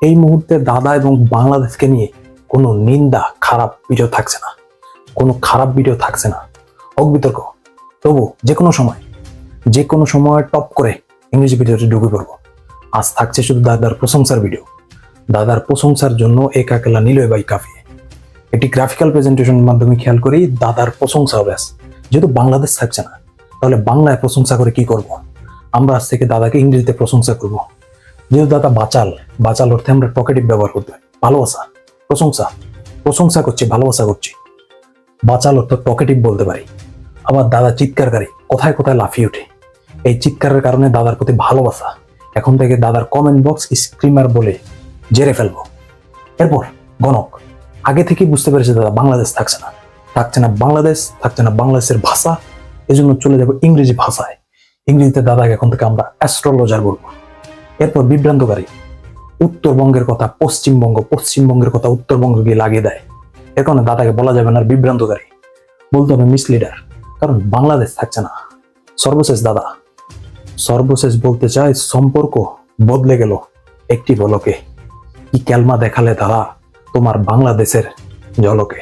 এই মুহূর্তে দাদা এবং বাংলাদেশকে নিয়ে কোনো নিন্দা, খারাপ ভিডিও থাকছে না, কোনো খারাপ ভিডিও থাকছে না, হোক বিতর্ক, তবু যে কোনো সময় টপ করে ইংরেজি ভিডিওতে ঢুকে পড়বো। আজ থাকছে শুধু দাদার প্রশংসার ভিডিও। দাদার প্রশংসার জন্য একা কেলা নিলয় ভাই কাফি। একটি গ্রাফিক্যাল প্রেজেন্টেশনের মাধ্যমে খেয়াল করি দাদার প্রশংসা হবে। যেহেতু বাংলাদেশ থাকছে না, তাহলে বাংলায় প্রশংসা করে কি করব? আমরা আজ থেকে দাদাকে ইংরেজিতে প্রশংসা করব। যেহেতু দাদা বাচাল অর্থে আমরা টকেটিভ ব্যবহার করতে হয়। ভালোবাসা, প্রশংসা করছি, ভালোবাসা করছি। বাচাল অর্থ টকেটিভ বলতে পারি। আবার দাদা চিৎকারকারী, কোথায় কোথায় লাফিয়ে ওঠে। এই চিৎকারের কারণে দাদার প্রতি ভালোবাসা। এখন থেকে দাদার কমেন্ট বক্স স্ক্রিমার বলে জেরে ফেলবো। এরপর গণক আগে থেকেই বুঝতে পেরেছে দাদা বাংলাদেশ থাকছে না বাংলাদেশ, থাকছে না বাংলাদেশের ভাষা, এজন্য চলে যাবো ইংরেজি ভাষায়। ইংরেজিতে দাদাকে এখন থেকে আমরা অ্যাস্ট্রোলজার বলবো। এরপর বিভ্রান্তকারী, উত্তরবঙ্গের কথা পশ্চিমবঙ্গের কথা উত্তরবঙ্গ গিয়ে লাগিয়ে দেয়। এর কারণে দাদাকে বলা যাবে না বিভ্রান্তকারী, বলতে হবে মিসলিডার, কারণ বাংলাদেশ থাকছে না। সর্বশেষ বলতে চাই সম্পর্ক বদলে গেল একটি বলকে। কি ক্যালমা দেখালে তারা তোমার বাংলাদেশের ঝলকে।